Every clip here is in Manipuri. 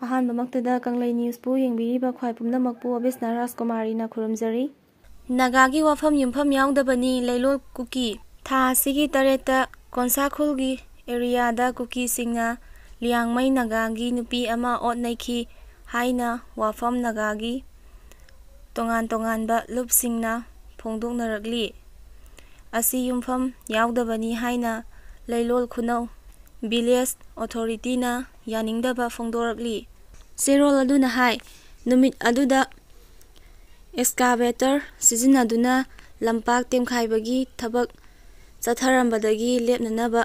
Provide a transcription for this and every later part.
ꯑꯍꯥꯟꯕꯃꯛꯇꯗ ꯀꯪꯂꯩ ꯅ꯭ꯌꯨꯁꯄꯨ ꯌꯦꯡꯕꯤꯔꯤꯕ ꯈ꯭ꯋꯥꯏ ꯄꯨꯝꯅꯃꯛꯄꯨ ꯑꯕꯤꯁꯅꯥ ꯔꯥꯖꯀꯨꯃꯥꯔꯤꯅ ꯈꯨꯔꯨꯝꯖꯔꯤ꯫ ꯅꯥꯒꯥꯒꯤ ꯋꯥꯐꯝ ꯌꯨꯝꯐꯝ ꯌꯥꯎꯗꯕꯅꯤ ꯂꯩꯂꯣꯜ ꯀꯨꯀꯤ꯫ ꯊꯥ ꯑꯁꯤꯒꯤ 8ꯇ ꯀꯣꯟꯁꯥꯈꯨꯜꯒꯤ ꯑꯦꯔꯤꯌꯥꯗ ꯀꯨꯀꯤꯁꯤꯡꯅ ꯂꯤꯌꯥꯡꯃꯩ ꯅꯥꯒꯥꯒꯤ ꯅꯨꯄꯤ ꯑꯃ ꯑꯣꯠ-ꯅꯩꯈꯤ ꯍꯥꯏꯅ ꯋꯥꯐꯝ ꯅꯥꯒꯥꯒꯤ ꯇꯣꯉꯥꯟ-ꯇꯣꯉꯥꯟꯕ ꯂꯨꯞꯁꯤꯡꯅ ꯐꯣꯡꯗꯣꯛꯅꯔꯛꯂꯤ ꯑꯁꯤ ꯌꯨꯝꯐꯝ ꯌꯥꯎꯗꯕꯅꯤ ꯍꯥꯏꯅ ꯂꯩꯂꯣꯜ ꯈꯨꯅꯧ ꯚꯤꯂꯦꯖ ꯑꯣꯊꯣꯔꯤꯇꯤꯅ ꯌꯥꯅꯤꯡꯗꯕ ꯐꯣꯡꯗꯣꯔꯛꯂꯤ꯫ ꯆꯦꯔꯣꯜ ꯑꯗꯨꯅ ꯍꯥꯏ ꯅꯨꯃꯤꯠ ꯑꯗꯨꯗ ꯑꯦꯛꯁꯀꯥꯚꯦꯇꯔ ꯁꯤꯖꯤꯟꯅꯗꯨꯅ ꯂꯝꯄꯥꯛ ꯇꯦꯝꯈꯥꯏꯕꯒꯤ ꯊꯕꯛ ꯆꯠꯊꯔꯝꯕꯗꯒꯤ ꯂꯦꯞꯅꯅꯕ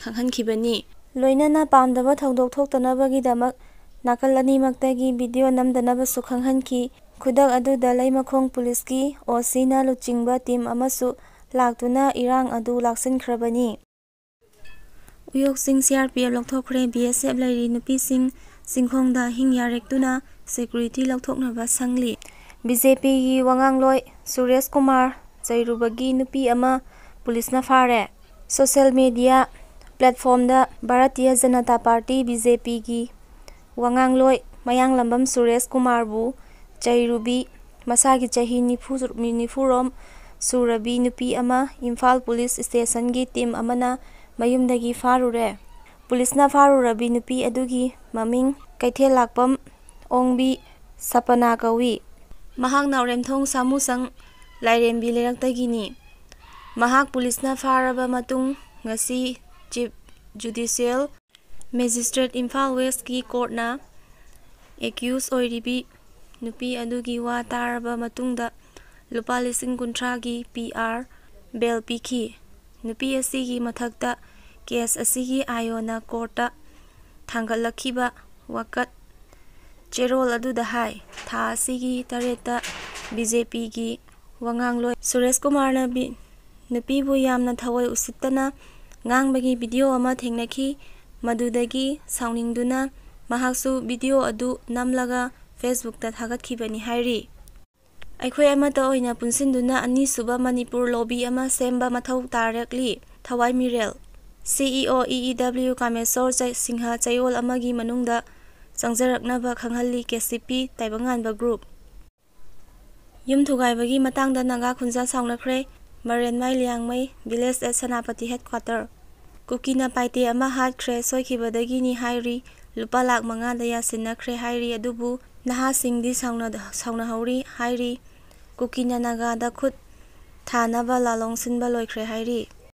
ꯈꯪꯍꯟꯈꯤꯕꯅꯤ꯫ ꯂꯣꯏꯅꯅ ꯄꯥꯝꯗꯕ ꯊꯧꯗꯣꯛ ꯊꯣꯛꯇꯅꯕꯒꯤꯗꯃꯛ ꯅꯥꯀꯜ ꯑꯅꯤꯃꯛꯇꯒꯤ ꯚꯤꯗꯤꯑꯣ ꯅꯝꯗꯅꯕꯁꯨ ꯈꯪꯍꯟꯈꯤ꯫ ꯈꯨꯗꯛ ꯑꯗꯨꯗ ꯂꯩꯃꯈꯣꯡ ꯄꯨꯂꯤꯁꯀꯤ ꯑꯣ.ꯁꯤꯅ ꯂꯨꯆꯤꯡꯕ ꯇꯤꯝ ꯑꯃꯁꯨ ꯂꯥꯛꯇꯨꯅ ꯏꯔꯥꯡ ꯑꯗꯨ ꯂꯥꯛꯁꯤꯟꯈ꯭ꯔꯕꯅꯤ꯫ ꯎꯌꯣꯛꯆꯤꯡ CRPF ꯂꯧꯊꯣꯛꯈ꯭ꯔꯦ꯫ BSF ꯂꯩꯔꯤ ꯅꯨꯄꯤꯁꯤꯡ ꯆꯤꯡꯈꯣꯡꯗ ꯑꯍꯤꯡ ꯌꯥꯔꯦꯛꯇꯨꯅ ꯁꯦꯀ꯭ꯌꯨꯔꯤꯇꯤ ꯂꯧꯊꯣꯛꯅꯕ ꯁꯪꯂꯤ꯫ BJPꯒꯤ ꯋꯥꯉꯥꯡꯂꯣꯏ ꯁꯨꯔꯦꯁ ꯀꯨꯃꯥꯔ ꯆꯩꯔꯨꯕꯒꯤ ꯅꯨꯄꯤ ꯑꯃ ꯄꯨꯂꯤꯁꯅ ꯐꯥꯔꯦ꯫ Social media ꯄ꯭ꯂꯦꯠꯐꯣꯔꯝꯗ Bharatiya Janata party BJPꯒꯤ ꯋꯥꯉꯥꯡꯂꯣꯏ ꯃꯌꯥꯡꯂꯝꯕꯝ ꯁꯨꯔꯦꯁ ꯀꯨꯃꯥꯔꯕꯨ ꯆꯩꯔꯨꯕꯤ ꯃꯁꯥꯒꯤ ꯆꯍꯤ 90ꯔꯣꯝ ꯁꯨꯔꯕꯤ ꯅꯨꯄꯤ ꯑꯃ ꯏꯝꯐꯥꯜ ꯄꯨꯂꯤꯁ ꯁ꯭ꯇꯦꯁꯟꯒꯤ ꯇꯤꯝ ꯑꯃꯅ ꯃꯌꯨꯝꯗꯒꯤ ꯐꯥꯔꯨꯔꯦ꯫ ꯄꯨꯂꯤꯁꯅ ꯐꯥꯔꯨꯔꯕꯤ ꯅꯨꯄꯤ ꯑꯗꯨꯒꯤ ꯃꯃꯤꯡ ꯀꯩꯊꯦꯜꯂꯥꯛꯄꯝ ꯑꯣꯡꯕꯤ ꯁꯄꯅꯥ ꯀꯧꯏ꯫ ꯃꯍꯥꯛ ꯅꯥꯎꯔꯦꯝꯊꯣꯡ ꯁꯥꯃꯨꯁꯪ ꯂꯥꯏꯔꯦꯝꯕꯤ ꯂꯩꯔꯛꯇꯒꯤꯅꯤ꯫ ꯃꯍꯥꯛ ꯄꯨꯂꯤꯁꯅ ꯐꯥꯔꯕ ꯃꯇꯨꯡ ꯉꯁꯤ ꯆꯤꯐ ꯖꯨꯗꯤꯁꯤꯌꯦꯜ ꯃꯦꯖꯤꯁꯇ꯭ꯔꯦꯠ ꯏꯝꯐꯥꯜ ꯋꯦꯁꯀꯤ ꯀꯣꯔꯠꯅ ꯑꯦꯀ꯭ꯌꯨꯖ ꯑꯣꯏꯔꯤꯕꯤ ꯅꯨꯄꯤ ꯑꯗꯨꯒꯤ ꯋꯥ ꯇꯥꯔꯕ ꯃꯇꯨꯡꯗ ꯂꯨꯄꯥ 50,000ꯒꯤ PR ꯕꯦꯜ ꯄꯤꯈꯤ꯫ ꯅꯨꯄꯤ ꯑꯁꯤꯒꯤ ꯃꯊꯛꯇ ꯀꯦꯁ ꯑꯁꯤꯒꯤ ꯑꯥꯏꯑꯣꯅ ꯀꯣꯔꯠꯇ ꯊꯥꯡꯒꯠꯂꯛꯈꯤꯕ ꯋꯥꯀꯠ ꯆꯦꯔꯣꯜ ꯑꯗꯨꯗ ꯍꯥꯏ ꯊꯥ ꯑꯁꯤꯒꯤ 8ꯇ BJPꯒꯤ ꯋꯥꯉꯥꯡꯂꯣꯏ ꯁꯨꯔꯦꯁ ꯀꯨꯃꯥꯔꯅ ꯅꯨꯄꯤꯕꯨ ꯌꯥꯝꯅ ꯊꯑꯣꯏ ꯎꯁꯤꯠꯇꯅ ꯉꯥꯡꯕꯒꯤ ꯚꯤꯗꯤꯑꯣ ꯑꯃ ꯊꯦꯡꯅꯈꯤ꯫ ꯃꯗꯨꯗꯒꯤ ꯁꯥꯎꯅꯤꯡꯗꯨꯅ ꯃꯍꯥꯛꯁꯨ ꯚꯤꯗꯤꯑꯣ ꯑꯗꯨ ꯅꯝꯂꯒ ꯐꯦꯁꯕꯨꯛꯇ ꯊꯥꯒꯠꯈꯤꯕꯅꯤ ꯍꯥꯏꯔꯤ꯫ ꯑꯩꯈꯣꯏ ꯑꯃꯠꯇ ꯑꯣꯏꯅ ꯄꯨꯟꯁꯤꯟꯗꯨꯅ ꯑꯅꯤꯁꯨꯕ ꯃꯅꯤꯄꯨꯔ ꯂꯣꯕꯤ ꯑꯃ ꯁꯦꯝꯕ ꯃꯊꯧ ꯇꯥꯔꯛꯂꯤ꯫ ꯊꯋꯥꯏꯃꯤꯔꯦꯜ CEO EEW ꯀꯥꯃꯦꯁꯣꯔ ꯁꯤꯡꯍ ꯆꯌꯣꯜ ꯑꯃꯒꯤ ꯃꯅꯨꯡꯗ ꯆꯪꯖꯔꯛꯅꯕ ꯈꯪꯍꯜꯂꯤ ꯀꯦꯁꯤꯄꯤ ꯇꯥꯏꯕꯪꯉꯥꯟꯕ ꯒ꯭ꯔꯨꯞ꯫ ꯌꯨꯝ ꯊꯨꯒꯥꯏꯕꯒꯤ ꯃꯇꯥꯡꯗ ꯅꯥꯒꯥ ꯈꯨꯟꯖꯥ ꯁꯥꯎꯅꯈ꯭ꯔꯦ꯫ Marenmai Liangmei village at Senapati headquarter. ꯀꯨꯀꯤꯅ ꯄꯥꯏꯇꯦ ꯑꯃ ꯍꯥꯠꯈ꯭ꯔꯦ ꯁꯣꯏꯈꯤꯕꯗꯒꯤꯅꯤ ꯍꯥꯏꯔꯤ꯫ ꯂꯨꯄꯥ ꯂꯥꯈ 5ꯗ ꯌꯥꯁꯤꯟꯅꯈ꯭ꯔꯦ ꯍꯥꯏꯔꯤ ꯑꯗꯨꯕꯨ ꯅꯍꯥꯁꯤꯡꯗꯤ ꯁꯥꯎꯅꯍꯧꯔꯤ ꯍꯥꯏꯔꯤ꯫ ꯀꯨꯀꯤꯅ ꯅꯥꯒꯥꯗ ꯈꯨꯠ ꯊꯥꯅꯕ ꯂꯥꯜꯂꯣꯡ ꯁꯤꯟꯕ ꯂꯣꯏꯈ꯭ꯔꯦ ꯍꯥꯏꯔꯤ꯫